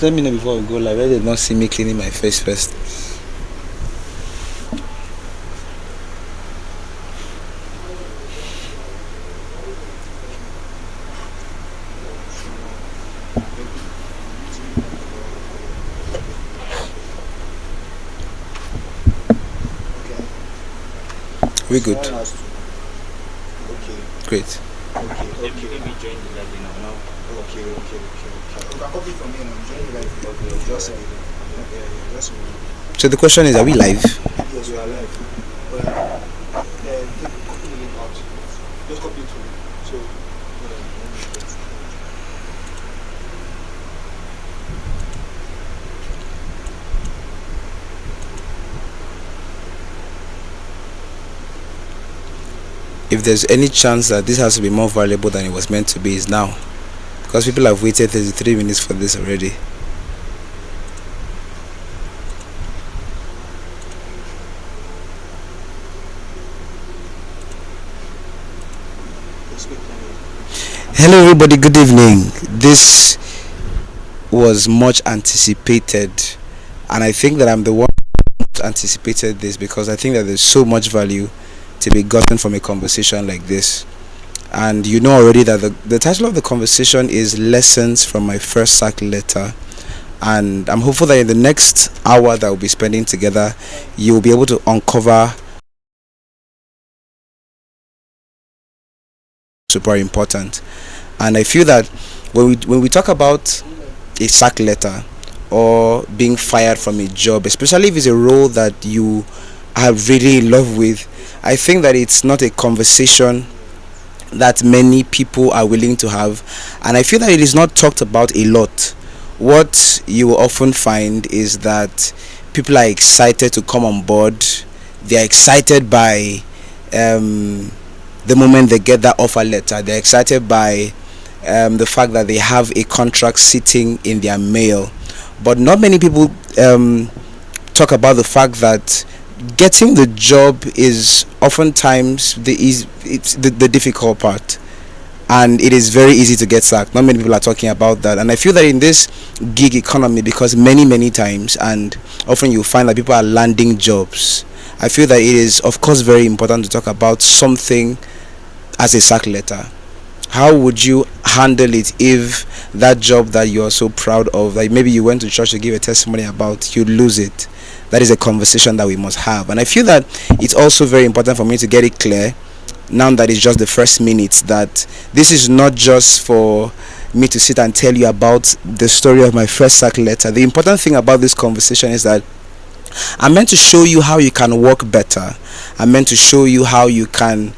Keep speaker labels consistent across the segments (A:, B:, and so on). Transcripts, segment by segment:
A: let me know before we go live. Let them not see me cleaning my face first. We good.
B: Okay.
A: Great.
B: Okay. You can copy from here now. Join the live. Okay. Just
A: So the question is, are we live?
B: yes, we are live. But take copy the link out. Just copy it to me. So
A: If there's any chance that this has to be more valuable than it was meant to be, is now, because people have waited 33 minutes for this already. Hello everybody, good evening. This was much anticipated, and I think that I'm the one who anticipated this, because I think that there's so much value to be gotten from a conversation like this. And you know already that the title of the conversation is Lessons from My First Sack Letter, and I'm hopeful that in the next hour that we'll be spending together, you'll be able to uncover super important. And I feel that when we talk about a sack letter or being fired from a job, especially if it's a role that you are really in love with, I think that it's not a conversation that many people are willing to have, and I feel that it is not talked about a lot. What you will often find is that people are excited to come on board. They are excited by the moment they get that offer letter. They're excited by the fact that they have a contract sitting in their mail. But not many people talk about the fact that getting the job is oftentimes the difficult part, and it is very easy to get sacked. Not many people are talking about that, and I feel that in this gig economy, because many times and often you find that people are landing jobs, I feel that it is of course very important to talk about something as a sack letter. How would you handle it if that job that you are so proud of, like maybe you went to church to give a testimony about, you lose it? That is a conversation that we must have. And I feel that it's also very important for me to get it clear, now that it's just the first minutes, that this is not just for me to sit and tell you about the story of my first sack letter. The important thing about this conversation is that I'm meant to show you how you can work better. I'm meant to show you how you can,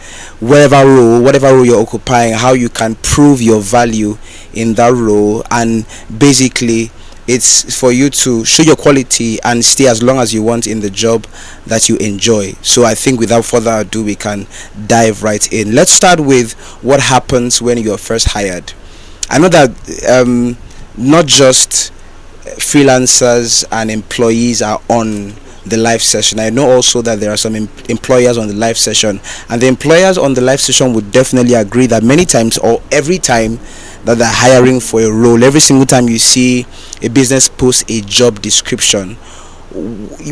A: whatever role you're occupying, how you can prove your value in that role. And basically it's for you to show your quality and stay as long as you want in the job that you enjoy. So I think without further ado, we can dive right in. Let's start with what happens when you're first hired. I know that not just freelancers and employees are on the live session. I know also that there are some employers on the live session, and the employers on the live session would definitely agree that many times, or every time that they're hiring for a role, every single time you see a business post a job description,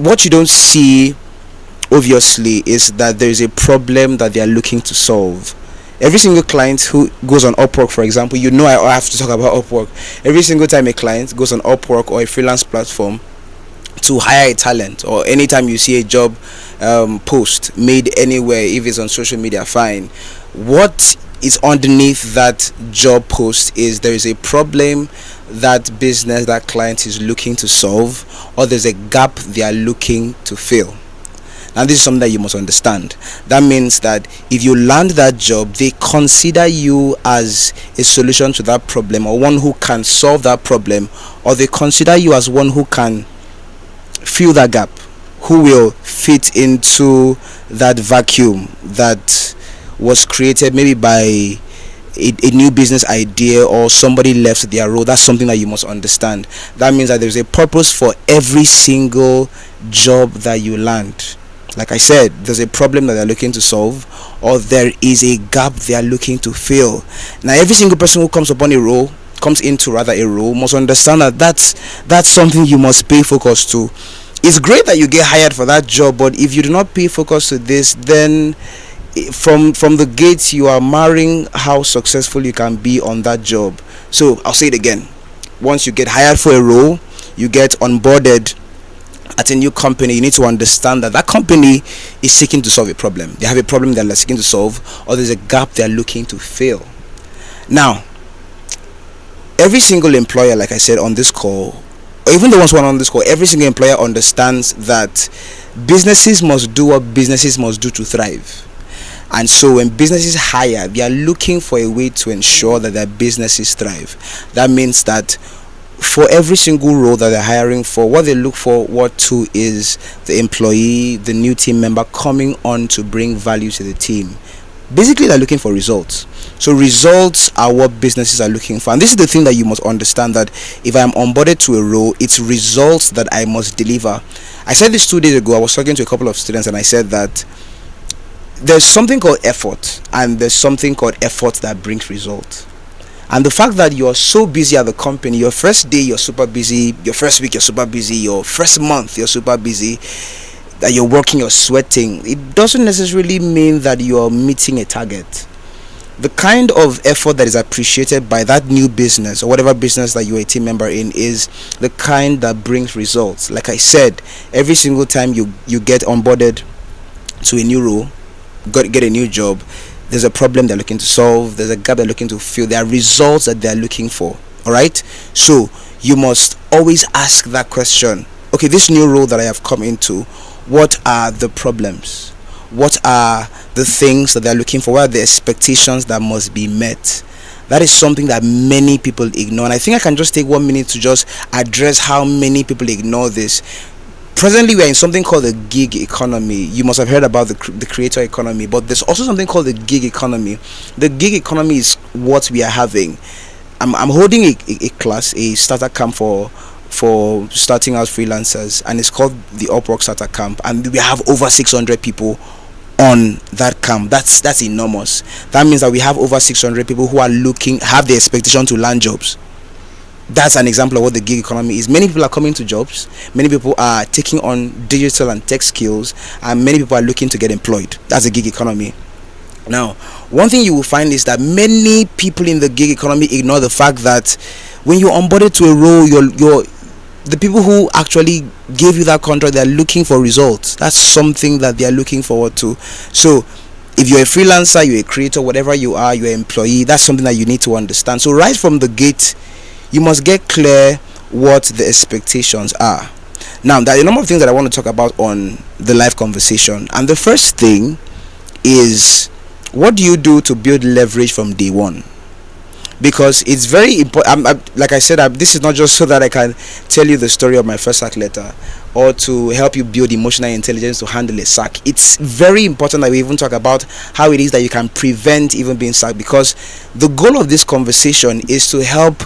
A: what you don't see obviously is that there is a problem that they are looking to solve. Every single client who goes on Upwork, for example, you know I have to talk about Upwork. Every single time a client goes on Upwork or a freelance platform to hire a talent, or anytime you see a job post made anywhere, if it's on social media, fine. What is underneath that job post is there is a problem that business, that client is looking to solve, or there's a gap they are looking to fill. And this is something that you must understand. That means that if you land that job, they consider you as a solution to that problem, or one who can solve that problem, or they consider you as one who can fill that gap, who will fit into that vacuum that was created maybe by a new business idea, or somebody left their role. That's something that you must understand. That means that there's a purpose for every single job that you land. Like I said, there's a problem that they're looking to solve, or there is a gap they are looking to fill. Now, every single person who comes upon a role comes into rather a role must understand that that's something you must pay focus to. It's great that you get hired for that job, but if you do not pay focus to this, then from the gates you are marring how successful you can be on that job. So I'll say it again. Once you get hired for a role, you get onboarded at a new company, you need to understand that that company is seeking to solve a problem. They have a problem that they're seeking to solve, or there's a gap they're looking to fill. Now, every single employer, like I said on this call, or even the ones who are on this call, every single employer understands that businesses must do what businesses must do to thrive. And so when businesses hire, they are looking for a way to ensure that their businesses thrive. That means that for every single role that they're hiring for, what they look for, what too, is the employee, the new team member coming on to bring value to the team. Basically, they're looking for results. So results are what businesses are looking for. And this is the thing that you must understand, that if I am onboarded to a role, it's results that I must deliver. I said this 2 days ago. I was talking to a couple of students and I said that there's something called effort, and there's something called effort that brings results. And the fact that you're so busy at the company, your first day you're super busy, your first week you're super busy, your first month you're super busy, that you're working, you're sweating, it doesn't necessarily mean that you're meeting a target. The kind of effort that is appreciated by that new business or whatever business that you're a team member in is the kind that brings results. Like I said, every single time you get onboarded to a new role, get a new job, there's a problem they're looking to solve, there's a gap they're looking to fill, there are results that they're looking for. All right, so you must always ask that question. Okay, this new role that I have come into, what are the problems? What are the things that they're looking for? What are the expectations that must be met? That is something that many people ignore, and I think I can just take 1 minute to just address how many people ignore this. Presently, we are in something called the gig economy. You must have heard about the creator economy, but there's also something called the gig economy. The gig economy is what we are having. I'm holding a class, a starter camp for starting out freelancers, and it's called the Upwork Starter Camp, and we have over 600 people on that camp. That's enormous. That means that we have over 600 people who are have the expectation to land jobs. That's an example of what the gig economy is. Many people are coming to jobs, many people are taking on digital and tech skills, and many people are looking to get employed. That's the gig economy. Now, one thing you will find is that many people in the gig economy ignore the fact that when you're onboarded to a role, you're the people who actually gave you that contract, they're looking for results. That's something that they're looking forward to. So if you're a freelancer, you're a creator, whatever you are, you're an employee, that's something that you need to understand. So right from the gate, you must get clear what the expectations are. Now, there are a number of things that I want to talk about on the live conversation. And the first thing is, what do you do to build leverage from day one? Because it's very important. Like I said, this is not just so that I can tell you the story of my first sack letter or to help you build emotional intelligence to handle a sack. It's very important that we even talk about how it is that you can prevent even being sacked, because the goal of this conversation is to help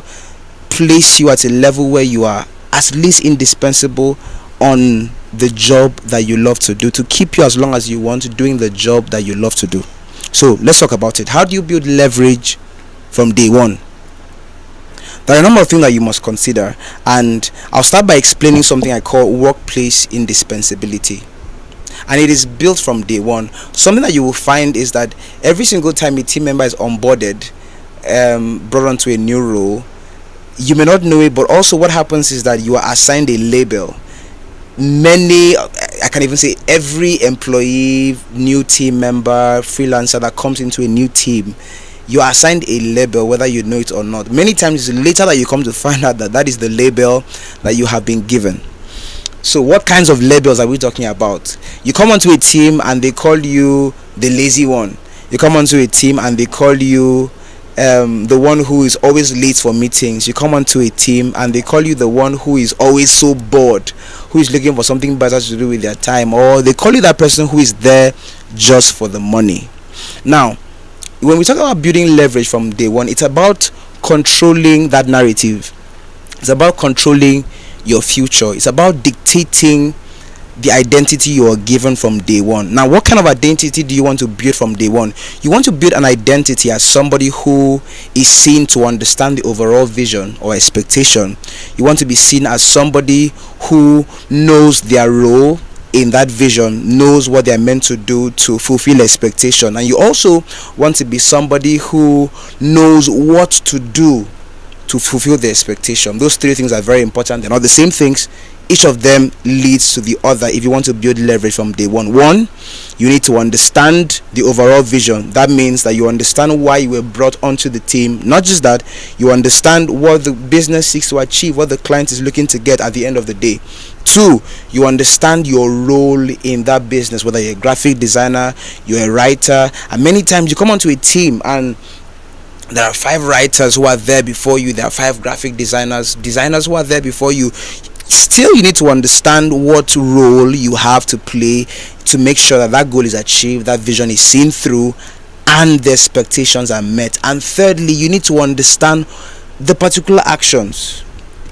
A: place you at a level where you are at least indispensable on the job that you love to do, to keep you as long as you want doing the job that you love to do. So let's talk about it. How do you build leverage from day one? There are a number of things that you must consider, and I'll start by explaining something I call workplace indispensability, and it is built from day one. Something that you will find is that every single time a team member is onboarded, brought onto a new role, you may not know it, but also what happens is that you are assigned a label. I can even say every employee, new team member, freelancer that comes into a new team, you are assigned a label, whether you know it or not. Many times it's later that you come to find out that that is the label that you have been given. So what kinds of labels are we talking about? You come onto a team and they call you the lazy one. You come onto a team and they call you the one who is always late for meetings. You come onto a team and they call you the one who is always so bored, who is looking for something better to do with their time, or they call you that person who is there just for the money. Now, when we talk about building leverage from day one, it's about controlling that narrative. It's about controlling your future. It's about dictating the identity you are given from day one. Now, what kind of identity do you want to build from day one? You want to build an identity as somebody who is seen to understand the overall vision or expectation. You want to be seen as somebody who knows their role in that vision, knows what they're meant to do to fulfill expectation. And you also want to be somebody who knows what to do to fulfill the expectation. Those three things are very important. They're not the same things. Each of them leads to the other if you want to build leverage from day one. One, you need to understand the overall vision. That means that you understand why you were brought onto the team. Not just that, you understand what the business seeks to achieve, what the client is looking to get at the end of the day. Two, you understand your role in that business, whether you're a graphic designer, you're a writer, and many times you come onto a team and there are 5 writers who are there before you, there are 5 graphic designers who are there before you. Still, you need to understand what role you have to play to make sure that that goal is achieved, that vision is seen through, and the expectations are met. And thirdly, you need to understand the particular actions.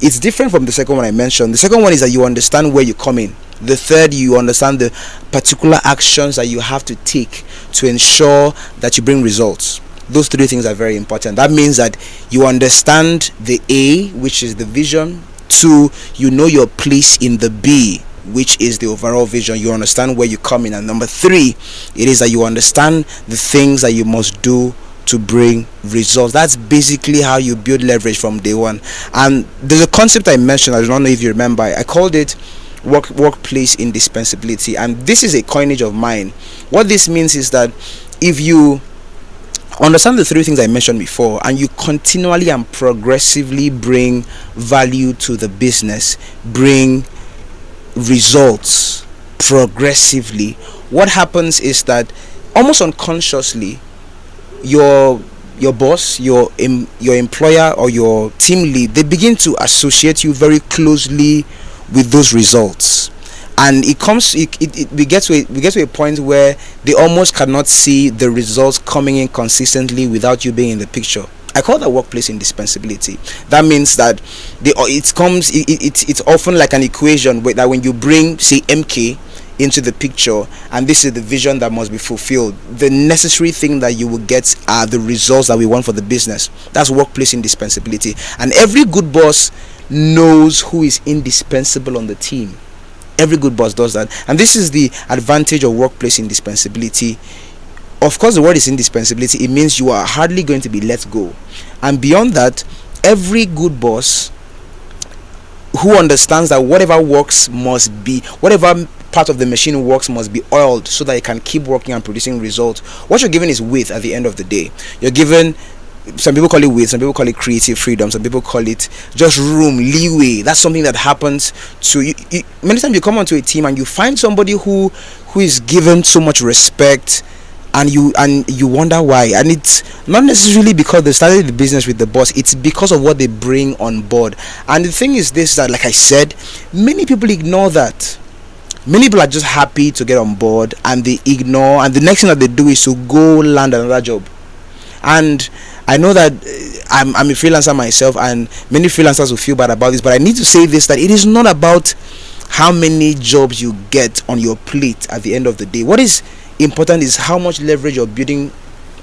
A: It's different from the second one I mentioned. The second one is that you understand where you come in. The third, you understand the particular actions that you have to take to ensure that you bring results. Those 3 things are very important. That means that you understand the A, which is the vision. 2, you know your place in the B, which is the overall vision. You understand where you come in. And number 3, it is that you understand the things that you must do to bring results. That's basically how you build leverage from day one. And there's a concept I mentioned, I don't know if you remember, I called it workplace indispensability, and this is a coinage of mine. What this means is that if you understand the 3 things I mentioned before, and you continually and progressively bring value to the business, bring results progressively, what happens is that almost unconsciously your boss, your employer, or your team lead, they begin to associate you very closely with those results. And we get to a point where they almost cannot see the results coming in consistently without you being in the picture. I call that workplace indispensability. That means that it's often like an equation that when you bring, say, MK into the picture, and this is the vision that must be fulfilled, the necessary thing that you will get are the results that we want for the business. That's workplace indispensability. And every good boss knows who is indispensable on the team. Every good boss does that. And this is the advantage of workplace indispensability. Of course, the word is indispensability. It means you are hardly going to be let go. And beyond that, every good boss who understands that whatever part of the machine works must be oiled so that it can keep working and producing results. What you're given is width at the end of the day. You're given, some people call it width, some people call it creative freedom, some people call it just room, leeway. That's something that happens to you. Many times you come onto a team and you find somebody who is given so much respect, and you wonder why. And it's not necessarily because they started the business with the boss, it's because of what they bring on board. And the thing is this, that like I said, many people ignore that. Many people are just happy to get on board, and they ignore, and the next thing that they do is to go land another job. And I know that I'm a freelancer myself, and many freelancers will feel bad about this, but I need to say this, that it is not about how many jobs you get on your plate at the end of the day. What is important is how much leverage you're building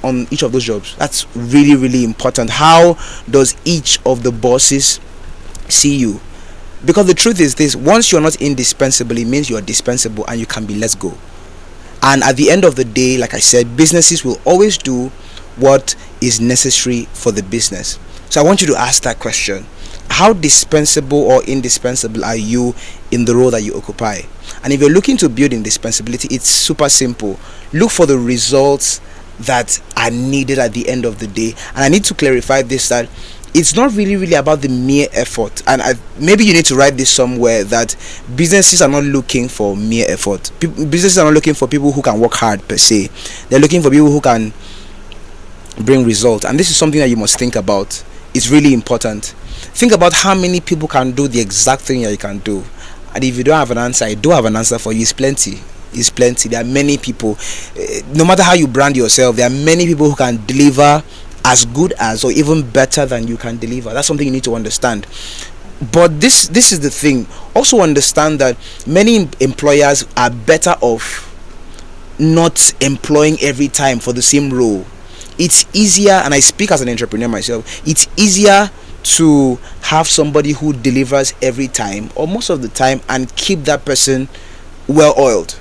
A: on each of those jobs. That's really, really important. How does each of the bosses see you? Because the truth is this, once you're not indispensable, it means you're dispensable and you can be let go. And at the end of the day, like I said, businesses will always do what is necessary for the business. So I want you to ask that question: how dispensable or indispensable are you in the role that you occupy? And if you're looking to build indispensability, it's super simple. Look for the results that are needed at the end of the day. And I need to clarify this, that it's not really about the mere effort. And maybe you need to write this somewhere, that businesses are not looking for mere effort. Businesses are not looking for people who can work hard per se. They're looking for people who can bring results. And this is something that you must think about. It's really important. Think about how many people can do the exact thing that you can do. And if you don't have an answer, I do have an answer for you. It's plenty. It's plenty. There are many people. No matter how you brand yourself, there are many people who can deliver as good as or even better than you can deliver. That's something you need to understand. But this is the thing. Also understand that many employers are better off not employing every time for the same role. It's easier, and I speak as an entrepreneur myself, it's easier to have somebody who delivers every time or most of the time and keep that person well oiled.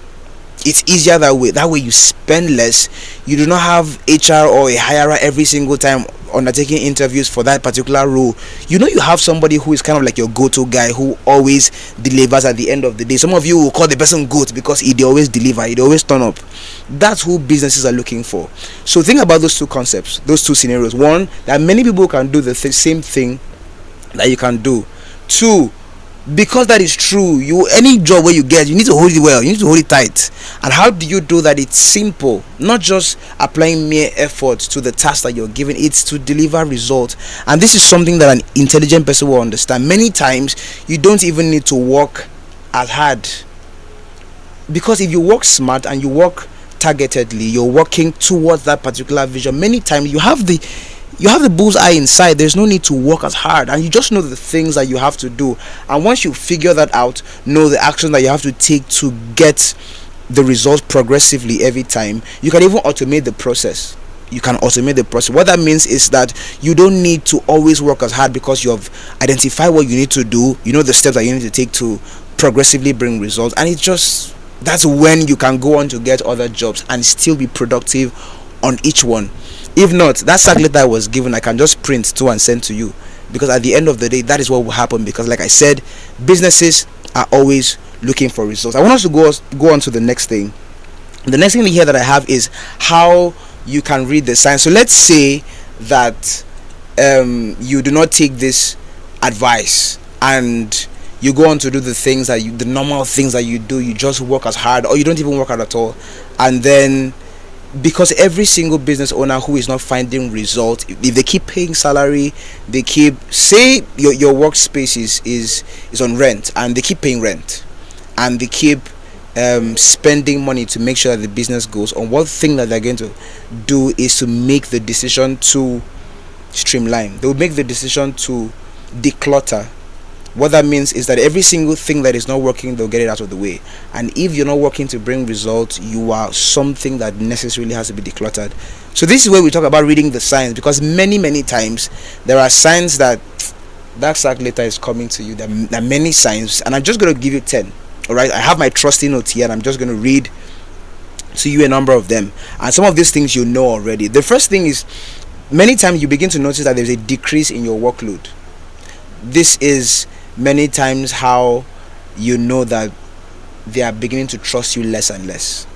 A: It's easier that way. That way you spend less. You do not have HR or a hirer every single time undertaking interviews for that particular role. You know, you have somebody who is kind of like your go-to guy who always delivers at the end of the day. Some of you will call the person goat because he always deliver, he always turn up. That's who businesses are looking for. So think about those two concepts, those two scenarios. One, that many people can do the same thing that you can do. Two, because that is true, you, any job where you get, you need to hold it well, you need to hold it tight. And how do you do that? It's simple. Not just applying mere effort to the task that you're given, it's to deliver results. And this is something that an intelligent person will understand. Many times you don't even need to work as hard, because if you work smart and you work targetedly, you're working towards that particular vision. Many times you have the bullseye inside. There's no need to work as hard, and you just know the things that you have to do. And once you figure that out, know the action that you have to take to get the results progressively every time, you can even automate the process. What that means is that you don't need to always work as hard, because you have identified what you need to do, you know the steps that you need to take to progressively bring results. And it's just, that's when you can go on to get other jobs and still be productive on each one. If not, that sack letter I was given, I can just print two and send to you, because at the end of the day, that is what will happen. Because like I said, businesses are always looking for results. I want us to go on to the next thing. The next thing here that I have is how you can read the signs. So let's say that you do not take this advice and you go on to do the things that the normal things that you do. You just work as hard, or you don't even work hard at all. And then, because every single business owner who is not finding results, if they keep paying salary, they keep, say your workspace is on rent, and they keep paying rent, and they keep spending money to make sure that the business goes on, one thing that they're going to do is to make the decision to streamline. They'll make the decision to declutter. What that means is that every single thing that is not working, they'll get it out of the way. And if you're not working to bring results, you are something that necessarily has to be decluttered. So this is where we talk about reading the signs, because many times there are signs that sack letter is coming to you. There are many signs, and I'm just going to give you 10. All right, I have my trusty notes here, and I'm just going to read to you a number of them. And some of these things you know already. The first thing is, many times you begin to notice that there's a decrease in your workload. This is many times how you know that they are beginning to trust you less and less.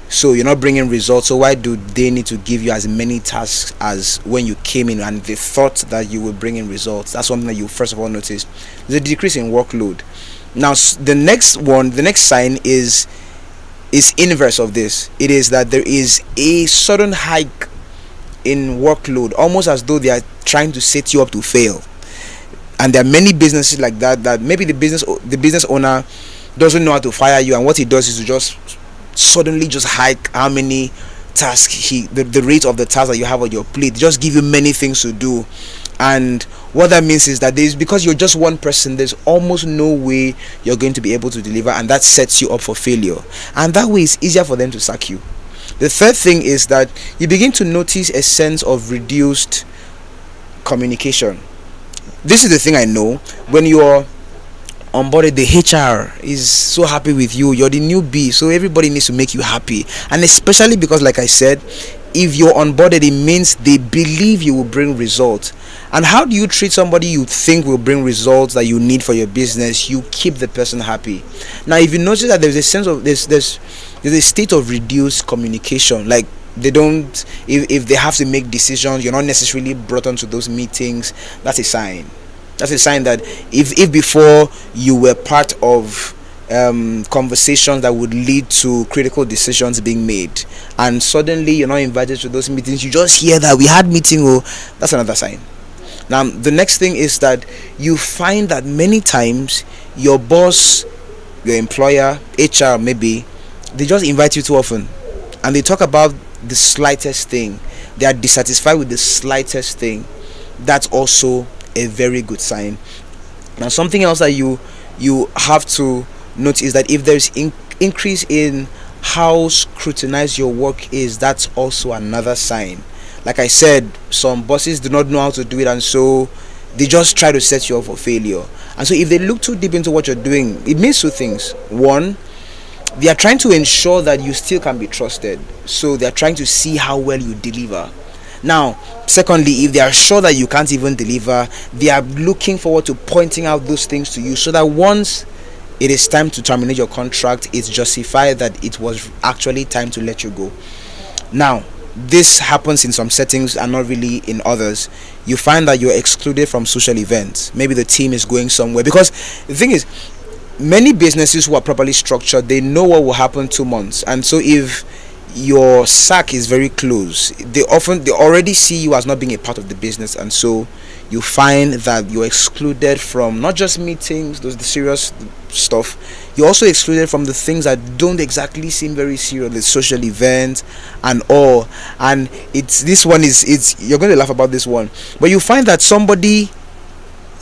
A: So you're not bringing results, so why do they need to give you as many tasks as when you came in and they thought that you were bringing results? That's something that you first of all notice. There's a decrease in workload. Now the next sign is inverse of this. It is that there is a sudden hike in workload, almost as though they are trying to set you up to fail. And there are many businesses like that maybe the business owner doesn't know how to fire you, and what he does is to just suddenly just hike how many tasks the rate of the tasks that you have on your plate, just give you many things to do. And what that means is that because you're just one person, there's almost no way you're going to be able to deliver, and that sets you up for failure. And that way it's easier for them to sack you. The third thing is that you begin to notice a sense of reduced communication. This is the thing I know. When you're onboarded, the HR is so happy with you. You're the newbie, so everybody needs to make you happy. And especially because, like I said, if you're onboarded, it means they believe you will bring results. And how do you treat somebody you think will bring results that you need for your business? You keep the person happy. Now, if you notice that there's a sense of there's a state of reduced communication, like they don't, if they have to make decisions, you're not necessarily brought onto those meetings. That's a sign that if before you were part of conversations that would lead to critical decisions being made, and suddenly you're not invited to those meetings, you just hear that we had meeting, that's another sign. Now the next thing is that you find that many times your boss, your employer, HR maybe, they just invite you too often, and they talk about the slightest thing. They are dissatisfied with the slightest thing. That's also a very good sign. Now, something else that you have to note is that if there's increase in how scrutinized your work is, that's also another sign. Like I said, some bosses do not know how to do it, and so they just try to set you up for failure. And so if they look too deep into what you're doing, it means two things. One, they are trying to ensure that you still can be trusted, so they are trying to see how well you deliver. Now, secondly, if they are sure that you can't even deliver, they are looking forward to pointing out those things to you, so that once it is time to terminate your contract, it's justified that it was actually time to let you go. Now, this happens in some settings and not really in others. You find that you're excluded from social events. Maybe the team is going somewhere, because the thing is, many businesses who are properly structured, they know what will happen 2 months, and so if your sack is very close, they already see you as not being a part of the business, and so you find that you're excluded from not just meetings, those the serious stuff. You're also excluded from the things that don't exactly seem very serious, the social events and all. And it's this one is it's you're going to laugh about this one, but you find that somebody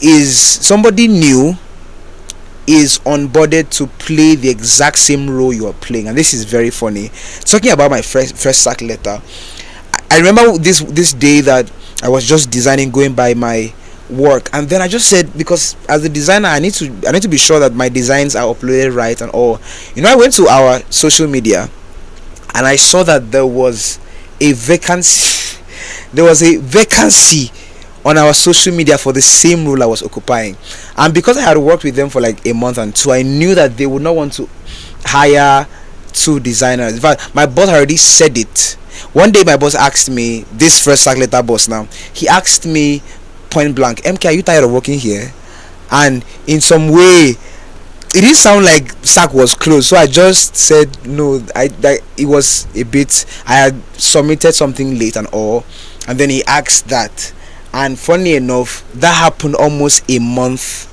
A: new is onboarded to play the exact same role you are playing. And this is very funny. Talking about my first sack letter, I remember this day that I was just designing, going by my work, and then I just said, because as a designer, I need to be sure that my designs are uploaded right and all. I went to our social media and I saw that there was a vacancy. There was a vacancy on our social media for the same role I was occupying, and because I had worked with them for like a month and two, I knew that they would not want to hire two designers. In fact, my boss already said it. One day my boss asked me, this first sack letter boss now, he asked me point blank, MK, are you tired of working here? And in some way it didn't sound like sack was closed, so I just said no. It was a bit, I had submitted something late and all, and then he asked that. And funny enough, that happened almost a month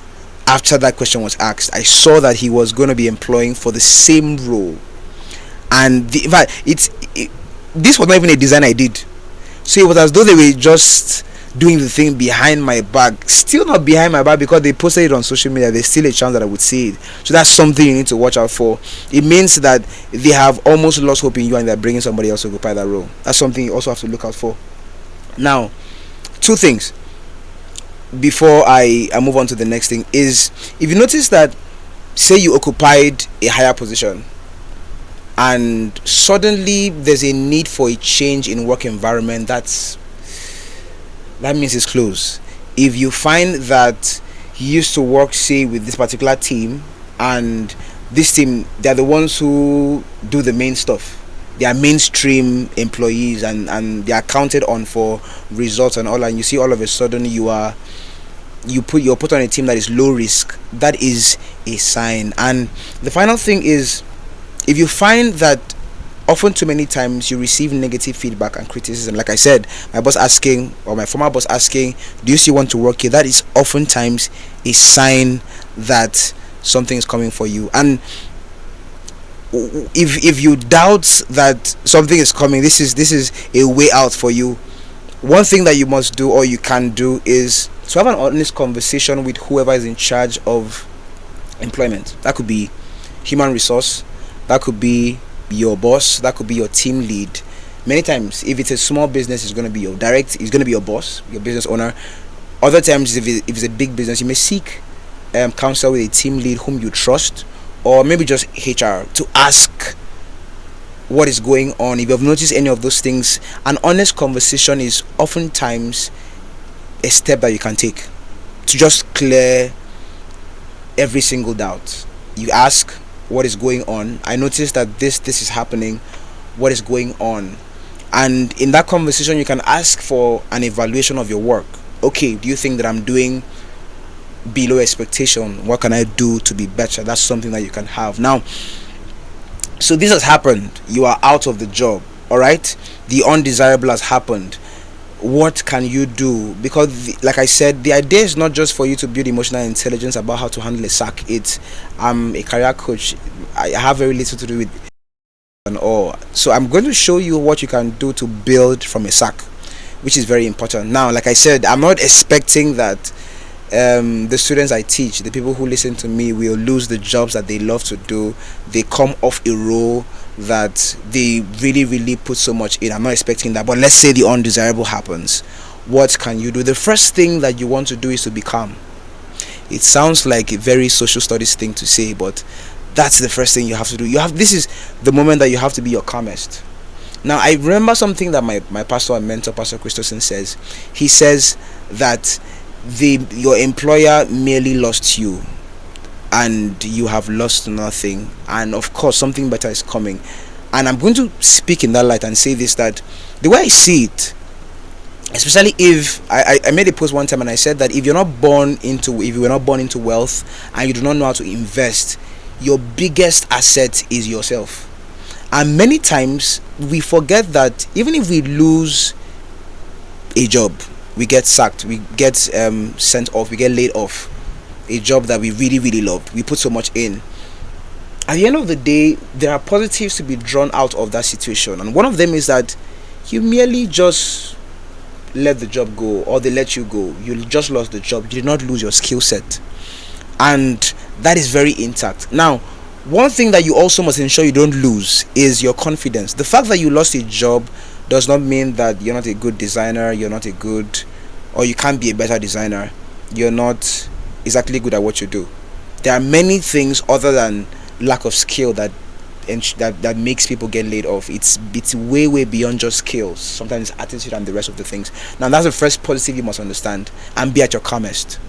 A: after that question was asked. I saw that he was going to be employing for the same role, and in fact, this was not even a design I did. So it was as though they were just doing the thing behind my back. Still not behind my back, because they posted it on social media. There's still a chance that I would see it. So that's something you need to watch out for. It means that they have almost lost hope in you and they're bringing somebody else to occupy that role. That's something you also have to look out for. Now, two things before I move on to the next thing is, if you notice that, say you occupied a higher position and suddenly there's a need for a change in work environment, that means it's close. If you find that you used to work, say, with this particular team, and this team, they're the ones who do the main stuff, they are mainstream employees, and they are counted on for results and all, and you see all of a sudden you're put on a team that is low risk, that is a sign. And the final thing is, if you find that often too many times you receive negative feedback and criticism, like I said, my boss asking, or my former boss asking, do you still want to work here? That is oftentimes a sign that something is coming for you. And if you doubt that something is coming, this is a way out for you. One thing that you must do, or you can do, is to have an honest conversation with whoever is in charge of employment. That could be human resource, that could be your boss, that could be your team lead. Many times, if it's a small business, it's going to be it's going to be your boss, your business owner. Other times, if it's a big business, you may seek counsel with a team lead whom you trust, or maybe just HR, to ask what is going on. If you have noticed any of those things, an honest conversation is oftentimes a step that you can take to just clear every single doubt. You ask, what is going on? I noticed that this is happening. What is going on? And in that conversation, you can ask for an evaluation of your work. Okay, do you think that I'm doing below expectation? What can I do to be better? That's something that you can have. Now, so this has happened. You are out of the job. All right, the undesirable has happened. What can you do? Because like I said, the idea is not just for you to build emotional intelligence about how to handle a sack. I'm a career coach. I have very little to do with and all. So I'm going to show you what you can do to build from a sack, which is very important. Now, like I said, I'm not expecting that the students I teach, the people who listen to me, will lose the jobs that they love to do. They come off a role that they really, really put so much in. I'm not expecting that, but let's say the undesirable happens. What can you do? The first thing that you want to do is to be calm. It sounds like a very social studies thing to say, but that's the first thing you have to do. This is the moment that you have to be your calmest. Now, I remember something that my pastor and mentor, Pastor Christensen, says. He says that your employer merely lost you, and you have lost nothing, and of course something better is coming. And I'm going to speak in that light and say this, that the way I see it, especially if I made a post one time and I said that if you were not born into wealth and you do not know how to invest, your biggest asset is yourself. And many times we forget that even if we lose a job, we get sacked, we get sent off, we get laid off, a job that we really, really loved, we put so much in, at the end of the day, there are positives to be drawn out of that situation. And one of them is that you merely just let the job go, or they let you go. You just lost the job. You did not lose your skill set, and that is very intact. Now, one thing that you also must ensure you don't lose is your confidence. The fact that you lost a job does not mean that you're not a good designer, or you can't be a better designer. You're not exactly good at what you do. There are many things other than lack of skill that makes people get laid off. It's way beyond just skills. Sometimes attitude and the rest of the things. Now, that's the first positive you must understand, and be at your calmest.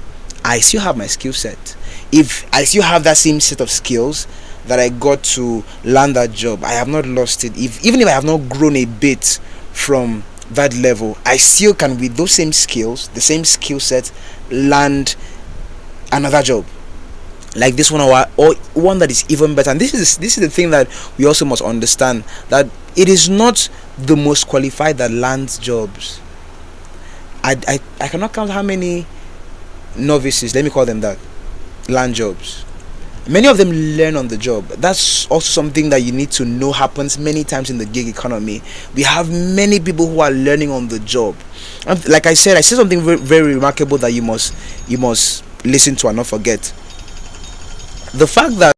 A: I still have my skill set. If I still have that same set of skills that I got to land that job, I have not lost it. Even if I have not grown a bit from that level, I still can, with those same skills, the same skill set, land another job like this one, or one that is even better. And this is the thing that we also must understand, that it is not the most qualified that lands jobs. I cannot count how many novices, let me call them that, land jobs. Many of them learn on the job. That's also something that you need to know happens many times in the gig economy. We have many people who are learning on the job. And like I said something very, very remarkable that you must listen to and not forget. The fact that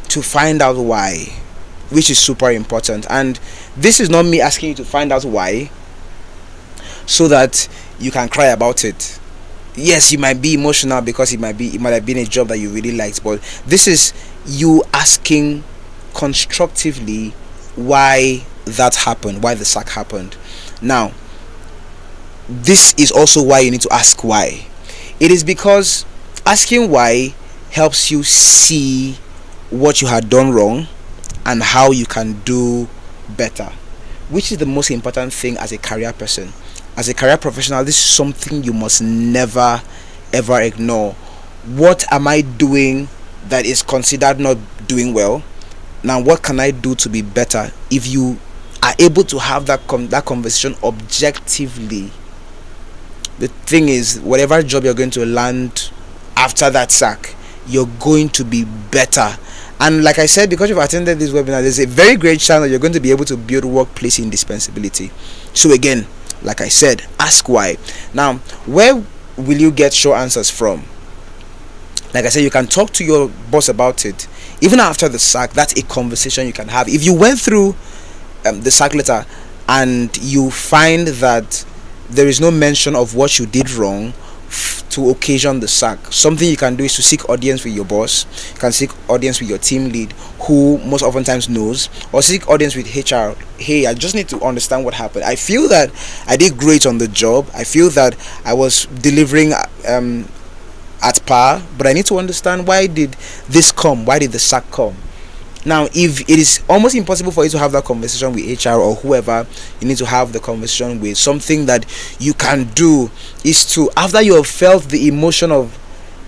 A: to find out why, which is super important. And this is not me asking you to find out why so that you can cry about it. Yes, you might be emotional because it might have been a job that you really liked, but this is you asking constructively why that happened, why the sack happened. Now, this is also why you need to ask why. It is because asking why helps you see what you had done wrong and how you can do better, which is the most important thing as a career person. As a career professional, this is something you must never ever ignore. What am I doing that is considered not doing well? Now, what can I do to be better? If you are able to have that conversation objectively, the thing is, whatever job you're going to land after that sack, you're going to be better. And like I said, because you've attended this webinar, there's a very great chance that you're going to be able to build workplace indispensability. So again, like I said, ask why. Now, where will you get sure answers from? Like I said, you can talk to your boss about it. Even after the sack, that's a conversation you can have. If you went through the sack letter and you find that there is no mention of what you did wrong to occasion the sack, something you can do is to seek audience with your boss. You can seek audience with your team lead, who most oftentimes knows, or seek audience with HR. Hey, I just need to understand what happened. I feel that I did great on the job. I feel that I was delivering at par, but I need to understand, why did this come? Why did the sack come? Now, if it is almost impossible for you to have that conversation with HR or whoever you need to have the conversation with, something that you can do is to, after you have felt the emotion of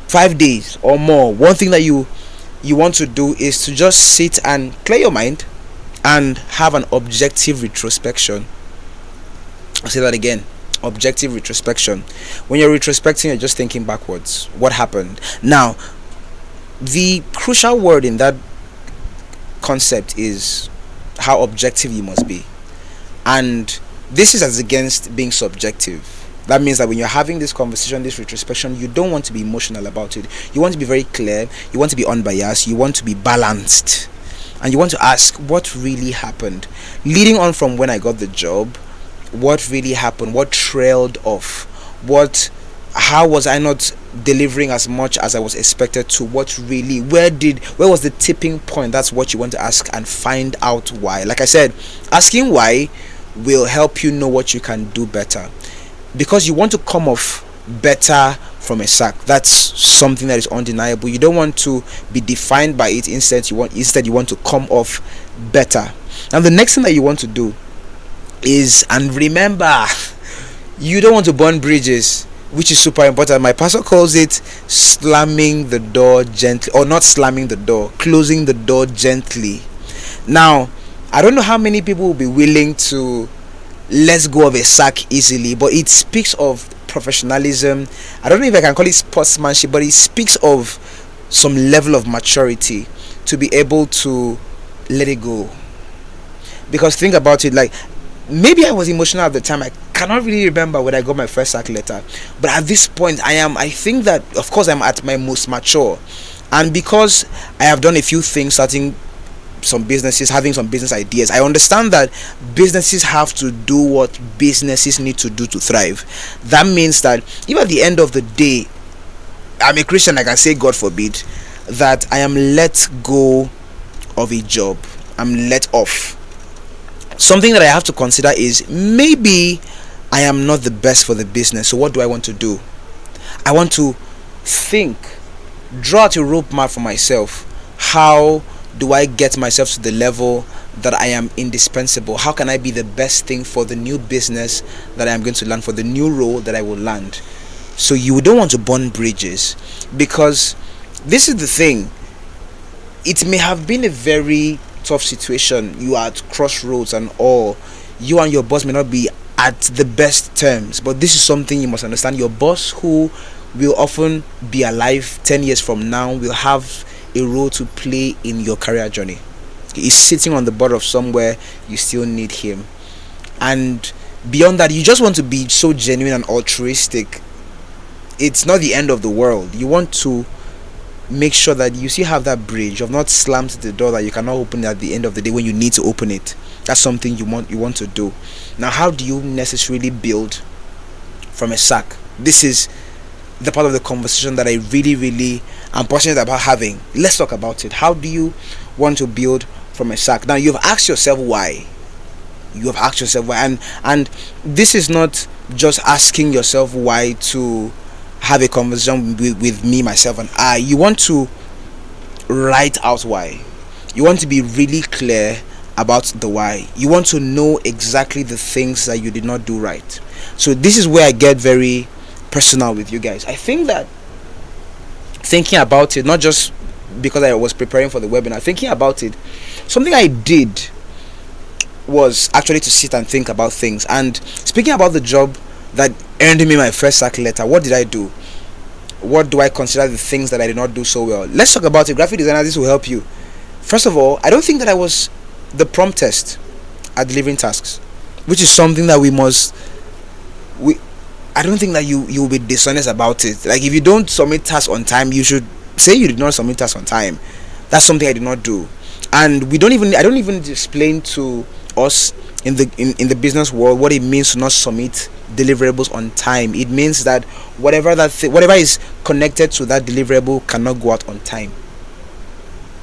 A: 5 days or more, one thing that you want to do is to just sit and clear your mind and have an objective retrospection. I'll say that again. Objective retrospection. When you're retrospecting, you're just thinking backwards. What happened? Now, the crucial word in that concept is how objective you must be. And this is as against being subjective. That means that when you're having this conversation, this retrospection, you don't want to be emotional about it. You want to be very clear, you want to be unbiased, you want to be balanced, and you want to ask what really happened. Leading on from when I got the job, what really happened? What trailed off? How was I not delivering as much as I was expected to? What really, where was the tipping point? That's what you want to ask and find out why. Like I said, asking why will help you know what you can do better, because you want to come off better from a sack. That's something that is undeniable. You don't want to be defined by it. Instead you want to come off better. Now the next thing that you want to do is, and remember, you don't want to burn bridges, which is super important. My pastor calls it slamming the door gently, or not slamming the door, closing the door gently. Now, I don't know how many people will be willing to let go of a sack easily, but it speaks of professionalism. I don't know if I can call it sportsmanship, but it speaks of some level of maturity to be able to let it go. Because think about it, like, maybe I was emotional at the time. I cannot really remember when I got my first sack letter, but at this point I think that, of course, I'm at my most mature, and because I have done a few things, starting some businesses, having some business ideas, I understand that businesses have to do what businesses need to do to thrive. That means that if at the end of the day I'm a Christian, I can say, God forbid, that I am let go of a job, I'm let off, something that I have to consider is, maybe I am not the best for the business. So what do I want to do? I want to think, draw out a roadmap for myself. How do I get myself to the level that I am indispensable? How can I be the best thing for the new business that I am going to land, for the new role that I will land? So you don't want to burn bridges, because this is the thing. It may have been a very tough situation. You are at crossroads and all. You and your boss may not be at the best terms, but this is something you must understand. Your boss, who will often be alive 10 years from now, will have a role to play in your career journey. He is sitting on the board of somewhere. You still need him. And beyond that, you just want to be so genuine and altruistic. It's not the end of the world. You want to make sure that you still have that bridge. You've not slammed the door that you cannot open at the end of the day when you need to open it. That's something you want to do. Now, how do you necessarily build from a sack? This is the part of the conversation that I really am passionate about having. Let's talk about it. How do you want to build from a sack? Now, you've asked yourself why. And this is not just asking yourself why to have a conversation with me, myself, and I. You want to write out why. You want to be really clear about the why. You want to know exactly the things that you did not do right. So this is where I get very personal with you guys. I think that thinking about it, not just because I was preparing for the webinar, thinking about it, something I did was actually to sit and think about things. And speaking about the job that earned me my first sack letter, what did I do? What do I consider the things that I did not do so well? Let's talk about it. Graphic designer, this will help you. First of all, I don't think that I was the promptest at delivering tasks, which is something that I don't think that you will be dishonest about it. Like, if you don't submit tasks on time, you should say you did not submit tasks on time. That's something I did not do. And I don't even explain to us in the business world what it means to not submit deliverables on time. It means that whatever is connected to that deliverable cannot go out on time.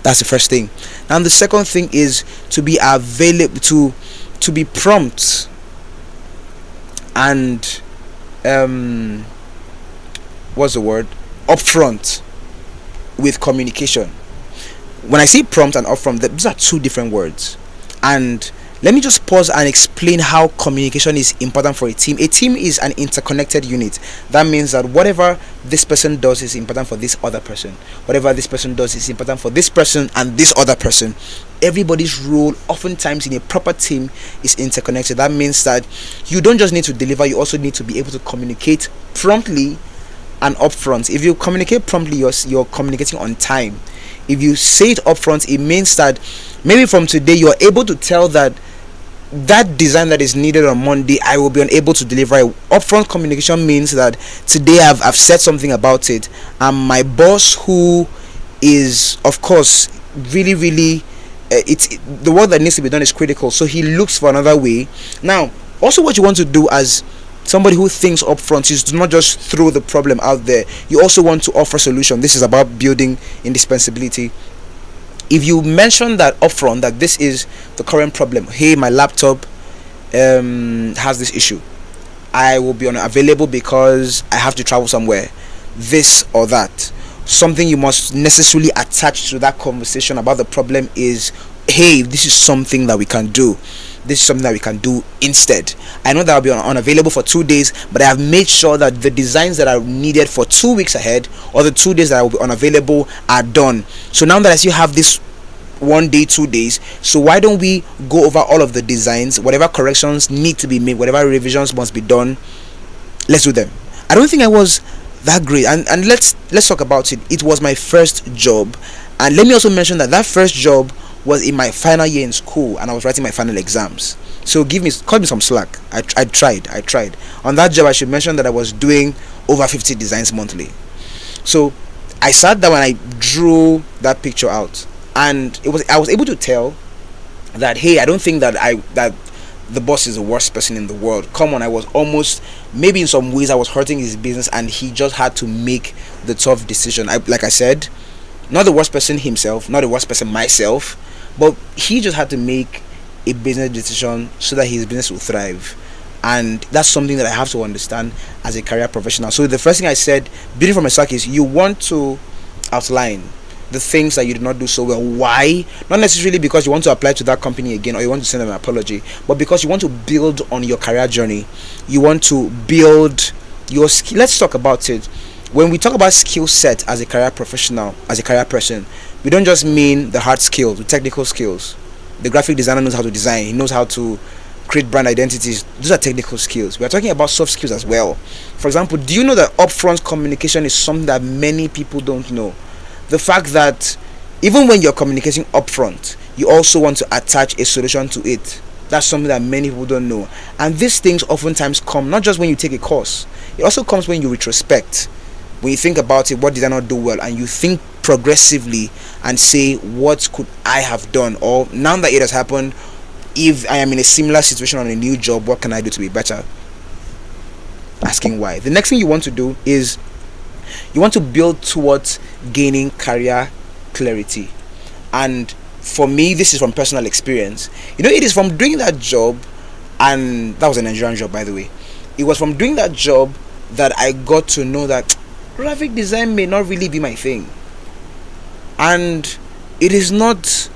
A: That's the first thing. And the second thing is to be available, to be prompt and upfront with communication. When I say prompt and upfront, these are two different words. And let me just pause and explain how communication is important for a team. A team is an interconnected unit. That means that whatever this person does is important for this other person. Whatever this person does is important for this person and this other person. Everybody's role, oftentimes in a proper team, is interconnected. That means that you don't just need to deliver, you also need to be able to communicate promptly and upfront. If you communicate promptly, you're communicating on time. If you say it upfront, it means that maybe from today you're able to tell that design that is needed on Monday, I will be unable to deliver it. Upfront communication means that today I've said something about it, and my boss, who is of course really it's the work that needs to be done is critical, so he looks for another way. Now, also, what you want to do as somebody who thinks upfront is to not just throw the problem out there. You also want to offer solution. This is about building indispensability. If you mention that upfront, that this is the current problem, hey, my laptop has this issue, I will be unavailable because I have to travel somewhere, this or that. Something you must necessarily attach to that conversation about the problem is, hey, this is something that we can do. This is something that we can do instead. I know that I'll be unavailable for 2 days, but I have made sure that the designs that are needed for 2 weeks ahead, or the 2 days that I will be unavailable, are done. So now that I still have this 1 day, 2 days, so why don't we go over all of the designs, whatever corrections need to be made, whatever revisions must be done, let's do them. I don't think I was that great, and let's talk about it. It was my first job, and let me also mention that first job was in my final year in school, and I was writing my final exams. So cut me some slack. I tried. On that job, I should mention that I was doing over 50 designs monthly. So I sat down and I drew that picture out, and I was able to tell that, hey, I don't think that the boss is the worst person in the world. Come on, I was almost, maybe in some ways I was hurting his business, and he just had to make the tough decision. Like I said, not the worst person himself, not the worst person myself, but he just had to make a business decision so that his business will thrive. And that's something that I have to understand as a career professional. So the first thing I said, building from a stack, is you want to outline the things that you did not do so well. Why? Not necessarily because you want to apply to that company again or you want to send them an apology, but because you want to build on your career journey. You want to build your skill. Let's talk about it. When we talk about skill set as a career professional, as a career person, we don't just mean the hard skills, the technical skills. The graphic designer knows how to design, he knows how to create brand identities. Those are technical skills. We are talking about soft skills as well. For example, do you know that upfront communication is something that many people don't know? The fact that even when you're communicating upfront, you also want to attach a solution to it. That's something that many people don't know. And these things oftentimes come not just when you take a course, it also comes when you retrospect. When you think about it, what did I not do well? And you think progressively and say, what could I have done? Or now that it has happened, if I am in a similar situation on a new job, what can I do to be better? Asking why. The next thing you want to do is you want to build towards gaining career clarity. And for me, this is from personal experience. It is from doing that job, and that was a Nigerian job, by the way. It was from doing that job that I got to know that graphic design may not really be my thing. And it is not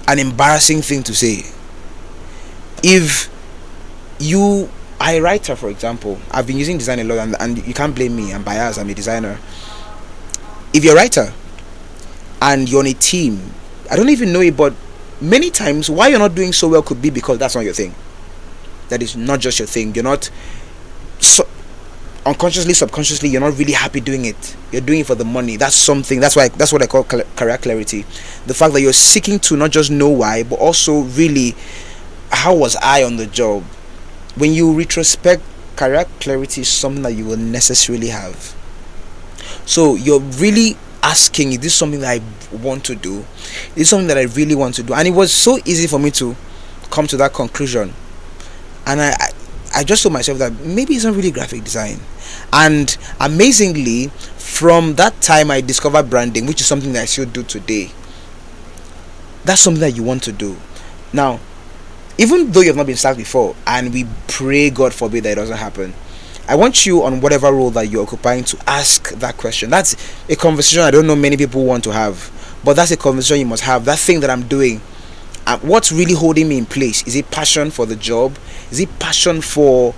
A: an embarrassing thing to say. If you are a writer, for example, I've been using design a lot, and you can't blame me, I'm biased, I'm a designer. If you're a writer and you're on a team, I don't even know it, but many times why you're not doing so well could be because that's not your thing. That is not just your thing. You're not unconsciously, subconsciously, you're not really happy doing it. You're doing it for the money. That's what I call career clarity. The fact that you're seeking to not just know why, but also really, how was I on the job? When you retrospect, career clarity is something that you will necessarily have. So you're really asking, is this something that I want to do? Is this something that I really want to do? And it was so easy for me to come to that conclusion. And I just told myself that maybe it's not really graphic design. And amazingly, from that time I discovered branding, which is something that I still do today. That's something that you want to do. Now, even though you have not been sacked before, and we pray God forbid that it doesn't happen, I want you, on whatever role that you're occupying, to ask that question. That's a conversation I don't know many people want to have, But that's a conversation you must have. That thing that I'm doing, what's really holding me in place? Is it passion for the job? Is it passion for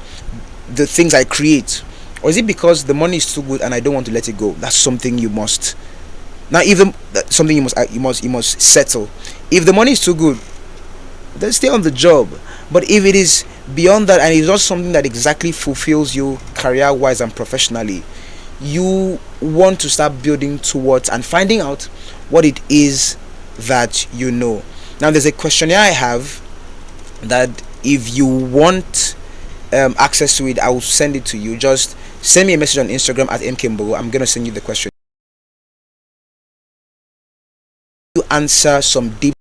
A: the things I create? Or is it because the money is too good and I don't want to let it go? That's something you must, now even that's something you must settle. If the money is too good, then stay on the job. But if it is beyond that and it's not something that exactly fulfills you career wise and professionally, you want to start building towards and finding out what it is that you know. Now there's a questionnaire I have that if you want access to it, I will send it to you. Just send me a message on Instagram at MKMBOHO. I'm gonna send you the question. You answer some deep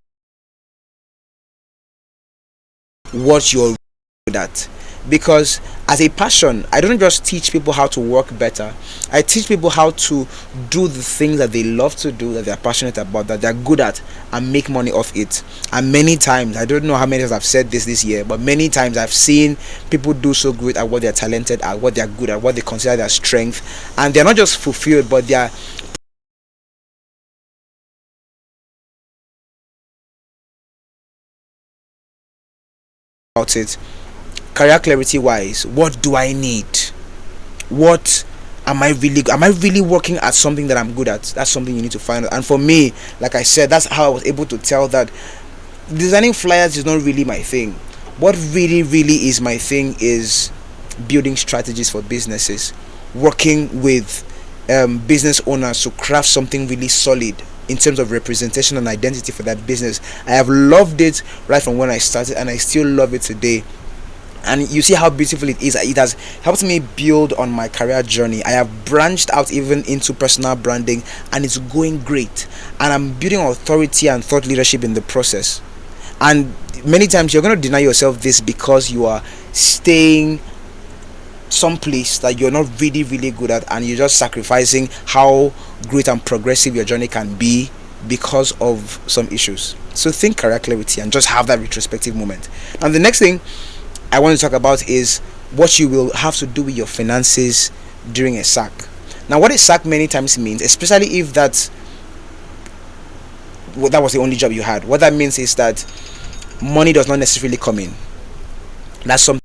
A: what you're good at, because as a passion, I don't just teach people how to work better. I teach people how to do the things that they love to do, that they're passionate about, that they're good at, and make money off it. And many times, I don't know how many times I've said this year, but many times I've seen people do so good at what they're talented at, what they're good at, what they consider their strength, and they're not just fulfilled, but they're about it. Career clarity wise, what do I need? What am I really working at something that I'm good at? That's something you need to find out. And for me, like I said, that's how I was able to tell that designing flyers is not really my thing. What really is my thing is building strategies for businesses, working with business owners to craft something really solid in terms of representation and identity for that business. I have loved it right from when I started, and I still love it today. And you see how beautiful it is. It has helped me build on my career journey. I have branched out even into personal branding, and it's going great, and I'm building authority and thought leadership in the process. And many times you're going to deny yourself this because you are staying someplace that you're not really good at, and you're just sacrificing how great and progressive your journey can be because of some issues. So think career clarity and just have that retrospective moment. And the next thing I want to talk about is what you will have to do with your finances during a sack. Now, what a sack many times means, especially if that was the only job you had, what that means is that money does not necessarily come in. That's something.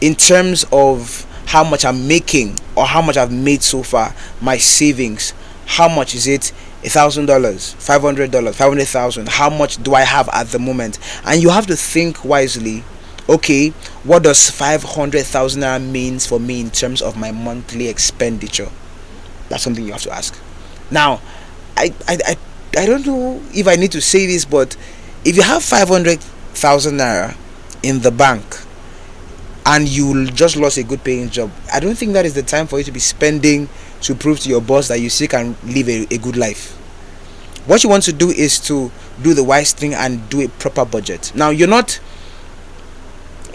A: In terms of how much I'm making or how much I've made so far, my savings, how much is it? $1,000, $500, 500,000. How much do I have at the moment? And you have to think wisely. Okay, what does 500,000 naira means for me in terms of my monthly expenditure? That's something you have to ask. Now, I don't know if I need to say this, but if you have 500,000 naira in the bank and you just lost a good paying job, I don't think that is the time for you to be spending to prove to your boss that you still can live a good life. What you want to do is to do the wise thing and do a proper budget. Now, you're not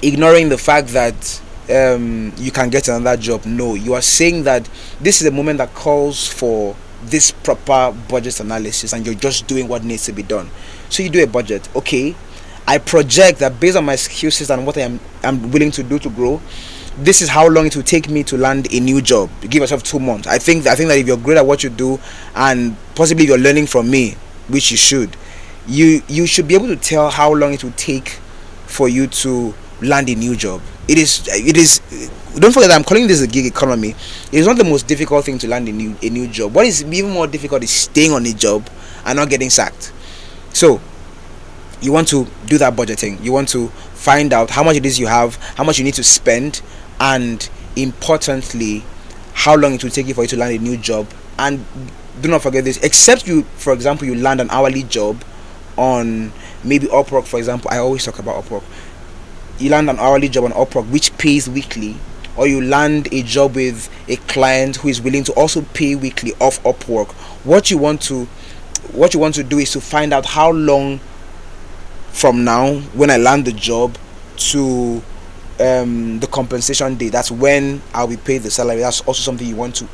A: ignoring the fact that you can get another job. No, you are saying that this is a moment that calls for this proper budget analysis, and you're just doing what needs to be done. So you do a budget. Okay, I project that based on my skill sets and what I'm willing to do to grow, this is how long it will take me to land a new job. You give yourself 2 months. I think that if you're great at what you do, and possibly you're learning from me, which you should, you should be able to tell how long it will take for you to land a new job. It is. Don't forget that I'm calling this a gig economy. It is not the most difficult thing to land a new job. What is even more difficult is staying on a job and not getting sacked. So you want to do that budgeting. You want to find out how much it is you have, how much you need to spend, and importantly, how long it will take you for you to land a new job. And do not forget this. Except you, for example, you land an hourly job on maybe Upwork, for example. I always talk about Upwork. You land an hourly job on Upwork which pays weekly, or you land a job with a client who is willing to also pay weekly off Upwork. What you want to do is to find out how long from now, when I land the job, to the compensation day. That's when I'll be paid the salary. That's also something you want to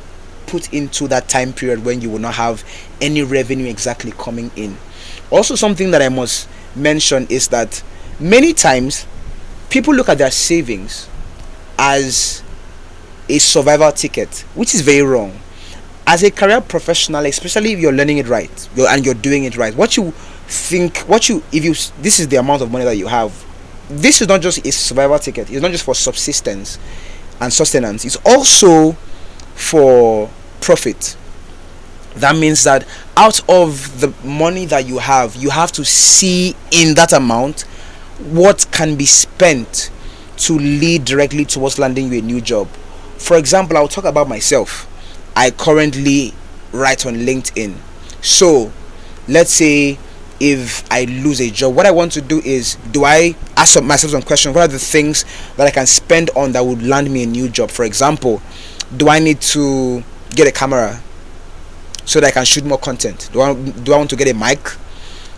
A: put into that time period when you will not have any revenue exactly coming in. Also, something that I must mention is that many times people look at their savings as a survival ticket, which is very wrong. As a career professional, especially if you're learning it right, and you're doing it right, what you think, if you, this is the amount of money that you have, this is not just a survival ticket. It's not just for subsistence and sustenance. It's also for profit. That means that out of the money that you have to see in that amount what can be spent to lead directly towards landing you a new job. For example, I'll talk about myself. I currently write on LinkedIn. So let's say if I lose a job, what I want to do is, do I ask myself some questions? What are the things that I can spend on that would land me a new job? For example, do I need to get a camera so that I can shoot more content? Do I want to get a mic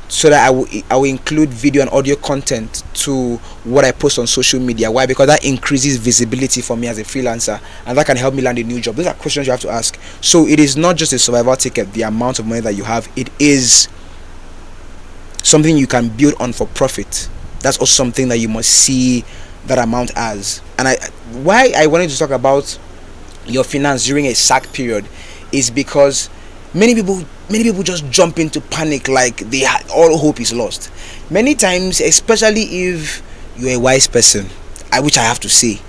A: so that I will include video and audio content to what I post on social media? Why? Because that increases visibility for me as a freelancer, and that can help me land a new job. Those are questions you have to ask. So it is not just a survival ticket, the amount of money that you have. It is something you can build on for profit. That's also something that you must see that amount as. And why I wanted to talk about your finance during a sack period is because many people just jump into panic like all hope is lost. Many times, especially if you're a wise person, which I have to say,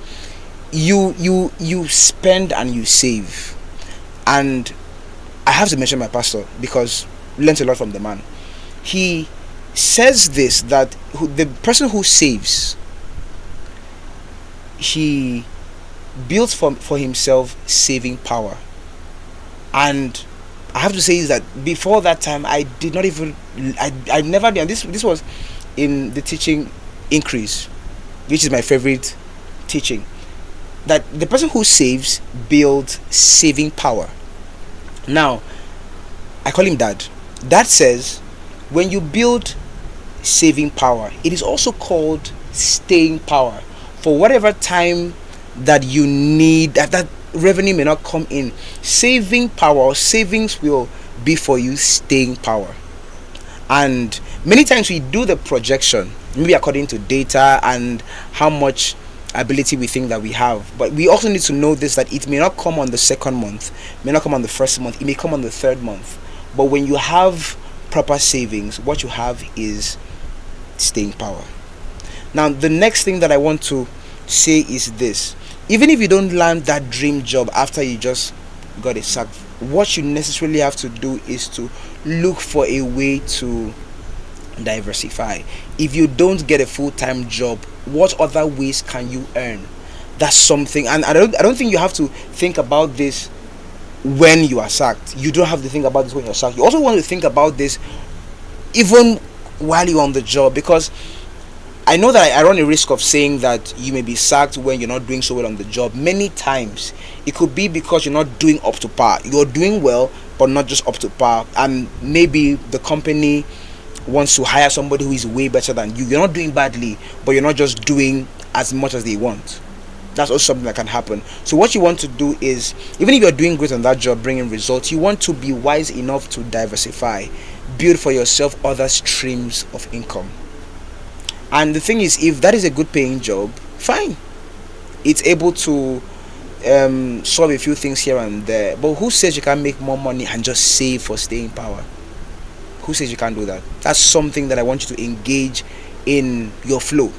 A: you spend and you save. And I have to mention my pastor because I learned a lot from the man. He says this, that the person who saves, he builds for himself saving power. And I have to say is that before that time, I did not even, I never did. This was in the teaching Increase, which is my favorite teaching, that the person who saves builds saving power. Now, I call him Dad. Dad says, when you build saving power, it is also called staying power. For whatever time that you need, that revenue may not come in, saving power or savings will be for you staying power. And many times we do the projection, maybe according to data and how much ability we think that we have, but we also need to know this, that it may not come on the second month, may not come on the first month, it may come on the third month. But when you have proper savings, what you have is staying power. Now, the next thing that I want to say is this: even if you don't land that dream job after you just got a sack, what you necessarily have to do is to look for a way to diversify. If you don't get a full-time job, what other ways can you earn? That's something. And I don't think you have to think about this when you are sacked. You don't have to think about this when you're sacked. You also want to think about this even while you're on the job, because I know that I run a risk of saying that you may be sacked when you're not doing so well on the job. Many times it could be because you're not doing up to par. You're doing well, but not just up to par. And maybe the company wants to hire somebody who is way better than you. You're not doing badly, but you're not just doing as much as they want. That's also something that can happen. So what you want to do is, even if you're doing great on that job, bringing results, you want to be wise enough to diversify, build for yourself other streams of income. And the thing is, if that is a good paying job, fine, it's able to solve a few things here and there. But who says you can't make more money and just save for staying power? Who says you can't do that? That's something that I want you to engage in your flow.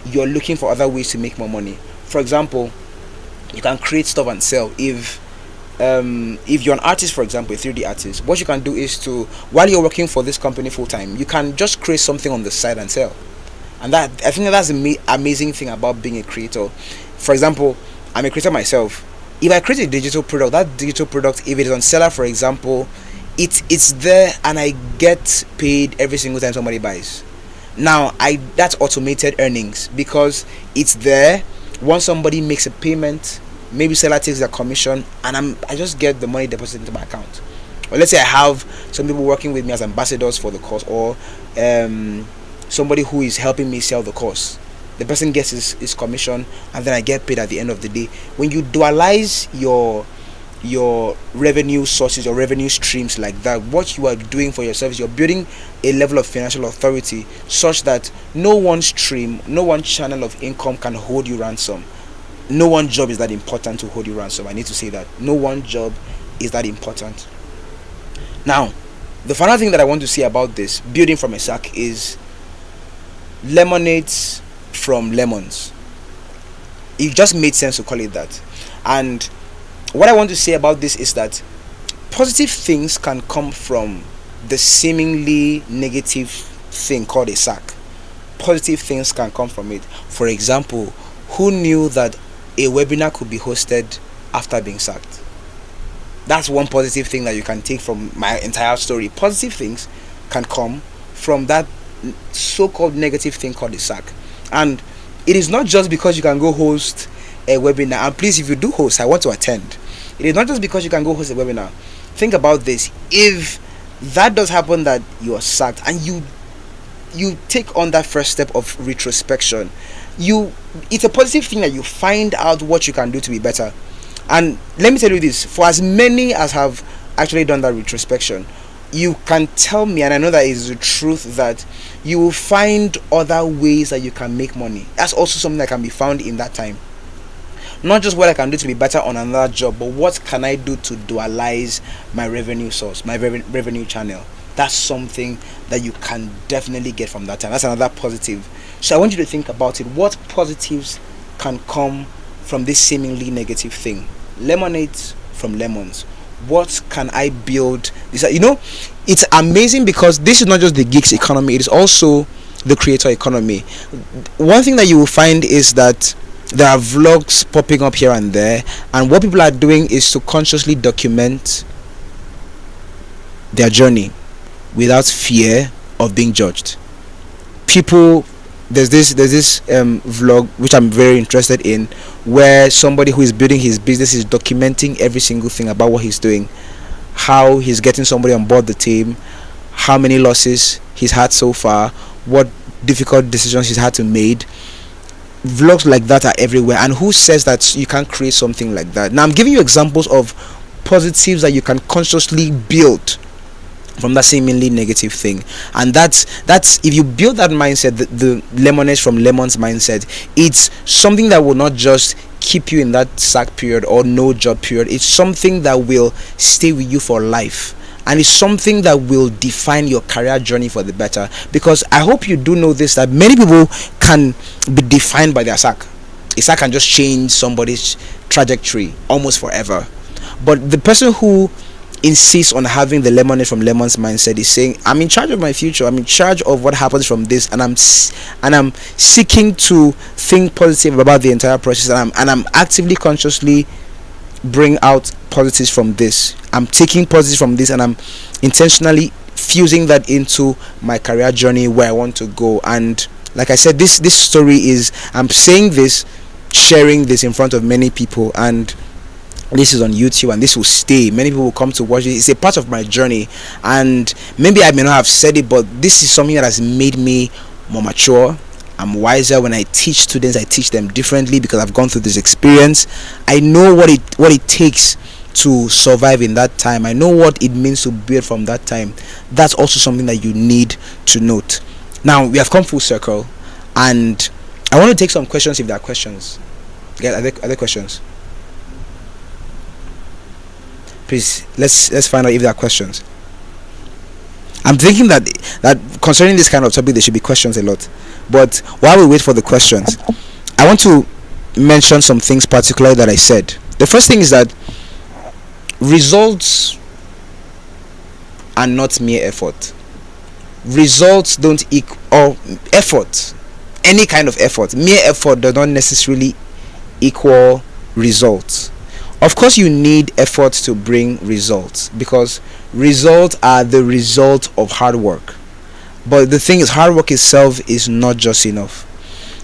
A: You're looking for other ways to make more money. For example, you can create stuff and sell. If you're an artist, for example, a 3D artist, what you can do is to, while you're working for this company full time, you can just create something on the side and sell. And that, I think that's the amazing thing about being a creator. For example, I'm a creator myself. If I create a digital product, that digital product, if it is on seller, for example, it's there and I get paid every single time somebody buys. Now, that's automated earnings because it's there. Once somebody makes a payment, maybe seller takes their commission, and I just get the money deposited into my account. Or let's say I have some people working with me as ambassadors for the course, or somebody who is helping me sell the course. The person gets his commission, and then I get paid at the end of the day. When you dualize your your revenue sources or revenue streams like that, what you are doing for yourself is you're building a level of financial authority such that no one stream, no one channel of income can hold you ransom. No one job is that important to hold you ransom. I need to say that. No one job is that important. Now, the final thing that I want to say about this, building from a sack, is lemonades from lemons. It just made sense to call it that. And what I want to say about this is that positive things can come from the seemingly negative thing called a sack. Positive things can come from it. For example, who knew that a webinar could be hosted after being sacked? That's one positive thing that you can take from my entire story. Positive things can come from that so-called negative thing called a sack. And it is not just because you can go host a webinar. And please, if you do host, I want to attend. It is not just because you can go host a webinar. Think about this. If that does happen, that you are sacked, and you take on that first step of retrospection, it's a positive thing that you find out what you can do to be better. And let me tell you this, for as many as have actually done that retrospection, you can tell me, and I know that is the truth, that you will find other ways that you can make money. That's also something that can be found in that time. Not just what I can do to be better on another job, but what can I do to dualize my revenue source, my revenue channel. That's something that you can definitely get from that time. That's another positive. So I want you to think about it. What positives can come from this seemingly negative thing? Lemonades from lemons. What can I build? It's amazing because this is not just the gigs economy, it is also the creator economy. One thing that you will find is that there are vlogs popping up here and there, and what people are doing is to consciously document their journey without fear of being judged. There's this vlog which I'm very interested in, where somebody who is building his business is documenting every single thing about what he's doing, how he's getting somebody on board the team, how many losses he's had so far, what difficult decisions he's had to make. Vlogs like that are everywhere, and who says that you can't create something like that? Now I'm giving you examples of positives that you can consciously build from that seemingly negative thing. And that's if you build that mindset, the lemonades from lemons mindset, it's something that will not just keep you in that sack period or no job period. It's something that will stay with you for life, and it's something that will define your career journey for the better. Because I hope you do know this, that many people can be defined by their sack. A sack can just change somebody's trajectory almost forever. But the person who insists on having the lemonade from lemons mindset is saying, I'm in charge of my future, I'm in charge of what happens from this, and I'm seeking to think positive about the entire process, and I'm actively, consciously bring out positives from this. I'm taking positives from this, and I'm intentionally fusing that into my career journey where I want to go. And like I said, this story is, I'm saying this, sharing this in front of many people, and this is on YouTube, and this will stay. Many people will come to watch it. It's a part of my journey, and maybe I may not have said it, but this is something that has made me more mature. I'm wiser. When I teach students, I teach them differently because I've gone through this experience. I know what it takes to survive in that time. I know what it means to build from that time. That's also something that you need to note. Now we have come full circle, and I want to take some questions if there are questions. Are there questions? Please, let's find out if there are questions. I'm thinking that concerning this kind of topic, there should be questions a lot. But while we wait for the questions, I want to mention some things particularly that I said. The first thing is that results are not mere effort. Results don't equal effort. Any kind of effort, mere effort does not necessarily equal results. Of course, you need effort to bring results, because results are the result of hard work. But the thing is, hard work itself is not just enough.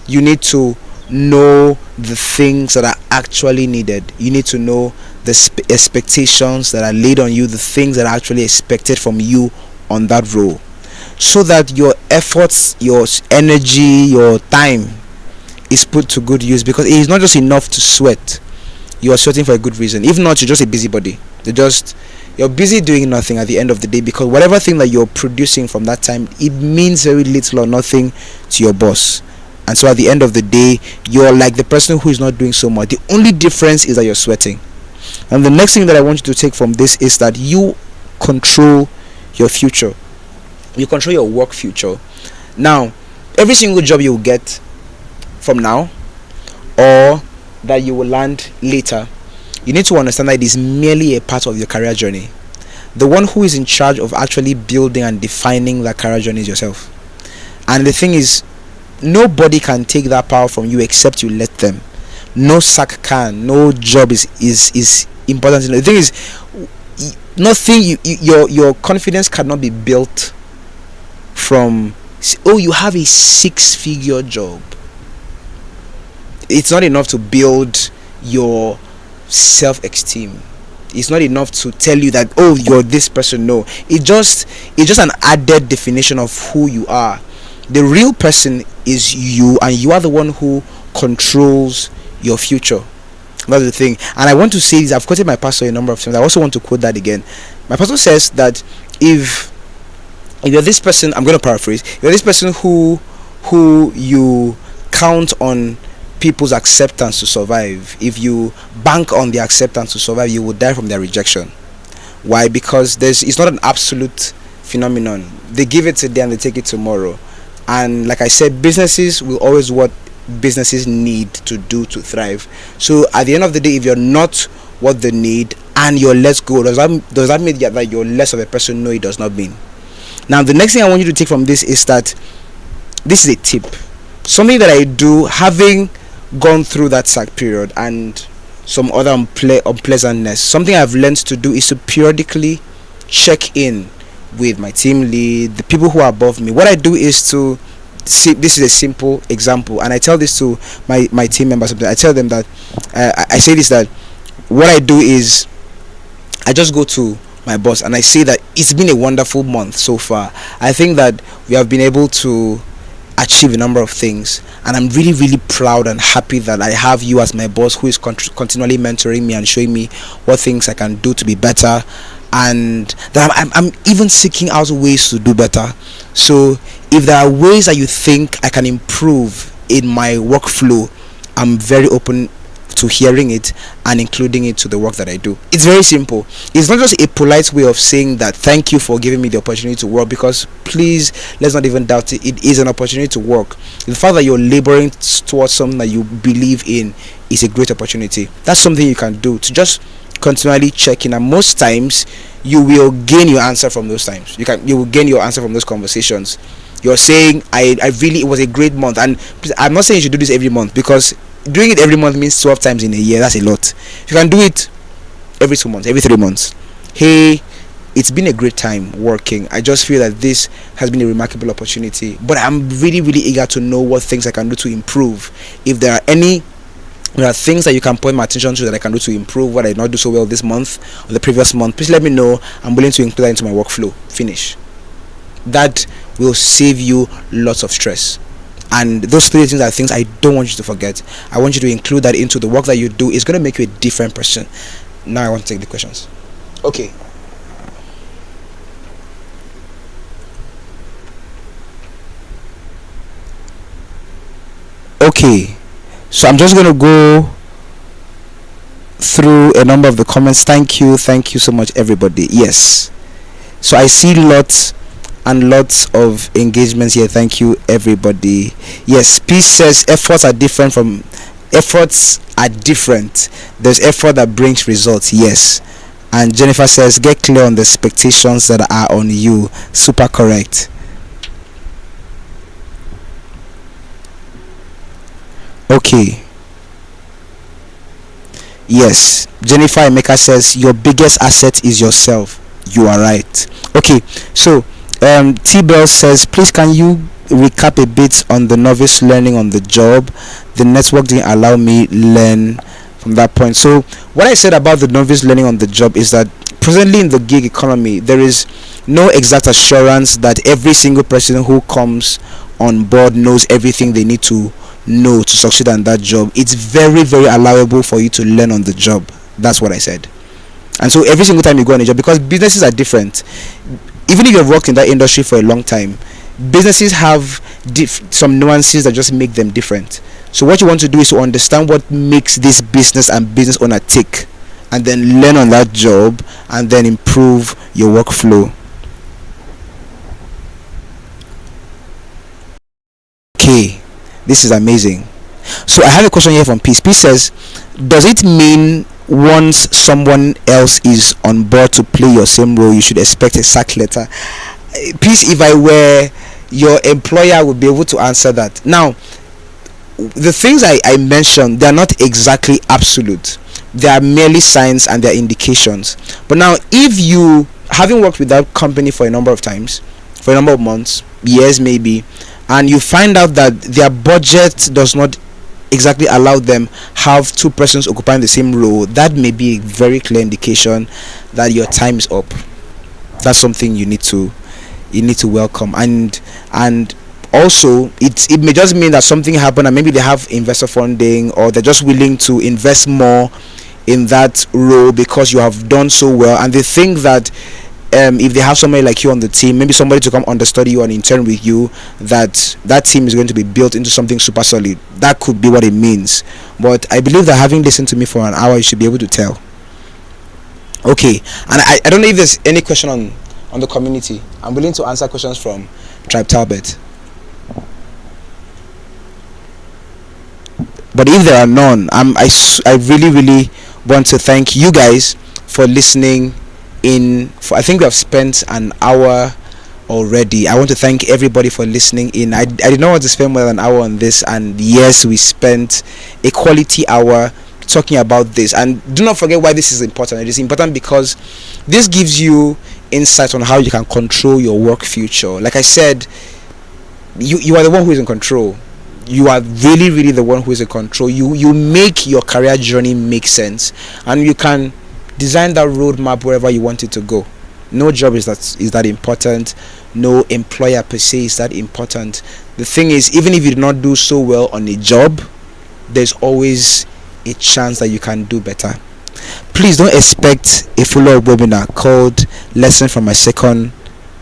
A: You need to know the things that are actually needed. You need to know the expectations that are laid on you, the things that are actually expected from you on that role, so that your efforts, your energy, your time is put to good use. Because it is not just enough to sweat. you are sweating for a good reason. If not, you're just a busybody. You're busy doing nothing at the end of the day, because whatever thing that you're producing from that time, it means very little or nothing to your boss. And so at the end of the day, you're like the person who is not doing so much. The only difference is that you're sweating. And the next thing that I want you to take from this is that you control your future. You control your work future. Now, every single job you will get from now, or that you will land later, you need to understand that it is merely a part of your career journey. The one who is in charge of actually building and defining that career journey is yourself. And the thing is, nobody can take that power from you except you let them. No sack can. No job is important. The thing is, nothing. Your confidence cannot be built from, oh, you have a 6-figure job. It's not enough to build your self-esteem. It's not enough to tell you that, oh, you're this person. No, it's just an added definition of who you are. The real person is you, and you are the one who controls your future. That's the thing. And I want to say this, I've quoted my pastor a number of times. I also want to quote that again. My pastor says that if you're this person, I'm going to paraphrase, you're this person who you count on people's acceptance to survive. If you bank on their acceptance to survive, you will die from their rejection. Why? Because it's not an absolute phenomenon. They give it today and they take it tomorrow. And like I said, businesses will always what businesses need to do to thrive. So at the end of the day, if you're not what they need and you're let go, does that mean that you're less of a person? No, it does not mean. Now, the next thing I want you to take from this is that this is a tip. Something that I do, having gone through that sack period and some other unpleasantness, something I've learned to do is to periodically check in with my team lead, the people who are above me. What I do is to see, this is a simple example, and I tell this to my team members. I tell them that I say this, that what I do is I just go to my boss and I say that it's been a wonderful month so far. I think that we have been able to achieve a number of things, and I'm really, really proud and happy that I have you as my boss, who is continually mentoring me and showing me what things I can do to be better, and that I'm even seeking out ways to do better. So if there are ways that you think I can improve in my workflow, I'm very open to hearing it and including it to the work that I do. It's very simple. It's not just a polite way of saying that thank you for giving me the opportunity to work, because please, let's not even doubt it, it is an opportunity to work. The fact that you're laboring towards something that you believe in is a great opportunity. That's something you can do, to just continually check in, and most times you will gain your answer from those times. You will gain your answer from those conversations. You're saying I really, it was a great month, and I'm not saying you should do this every month, because doing it every month means 12 times in a year. That's a lot. You can do it every 2 months, every 3 months. Hey, it's been a great time working. I just feel that this has been a remarkable opportunity, but I'm really, really eager to know what things I can do to improve. If there are things that you can point my attention to that I can do to improve what I did not do so well this month or the previous month, please let me know. I'm willing to include that into my workflow. Finish. That will save you lots of stress. And those 3 things are things I don't want you to forget. I want you to include that into the work that you do. It's going to make you a different person. Now I want to take the questions. Okay. Okay. So I'm just going to go through a number of the comments. Thank you so much, everybody. Yes. So I see lots and lots of engagements here. Thank you, everybody. Yes, Peace says efforts are different. There's effort that brings results. Yes. And Jennifer says get clear on the expectations that are on you. Super correct. Okay. Yes, Jennifer Emeka says your biggest asset is yourself. You are right. Okay, so T-Bell says, please can you recap a bit on the novice learning on the job? The network didn't allow me learn from that point. So what I said about the novice learning on the job is that presently in the gig economy, there is no exact assurance that every single person who comes on board knows everything they need to know to succeed in that job, it's very, very allowable for you to learn on the job. That's what I said. And so every single time you go on a job, because businesses are different, even if you've worked in that industry for a long time, businesses have some nuances that just make them different. So what you want to do is to understand what makes this business and business owner tick, and then learn on that job, and then improve your workflow. Okay, this is amazing. So I have a question here from Peace. Peace says, does it mean once someone else is on board to play your same role, you should expect a sack letter? Peace, if I were your employer, I would be able to answer that. Now, the things I mentioned, they are not exactly absolute. They are merely signs and they are indications. But now, if you, having worked with that company for a number of times, for a number of months, years maybe, and you find out that their budget does not exactly allow them have two persons occupying the same role, that may be a very clear indication that your time is up. That's something you need to welcome. And also, it may just mean that something happened and maybe they have investor funding, or they're just willing to invest more in that role because you have done so well, and they think that if they have somebody like you on the team, maybe somebody to come understudy you and intern with you, that team is going to be built into something super solid. That could be what it means. But I believe that having listened to me for an hour, you should be able to tell. Okay, and I don't know if there's any question on the community. I'm willing to answer questions from Tribe Talbot. But if there are none, I really want to thank you guys for listening in. I think we have spent an hour already. I want to thank everybody for listening in. I did not want to spend more than an hour on this, and yes, we spent a quality hour talking about this. And do not forget why this is important. It is important because this gives you insight on how you can control your work future. Like I said, you are the one who is in control. You are really the one who is in control. You make your career journey make sense, and you can design that roadmap wherever you want it to go. No job is that important. No employer per se is that important. The thing is, even if you do not do so well on a job, there's always a chance that you can do better. Please don't expect a follow-up webinar called Lesson from My Second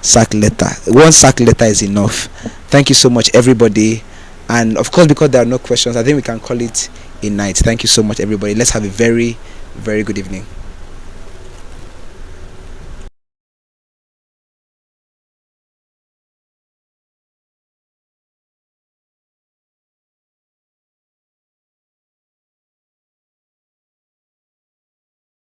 A: Sack Letter. One sack letter is enough. Thank you so much, everybody. And of course, because there are no questions, I think we can call it a night. Thank you so much, everybody. Let's have a very, very good evening.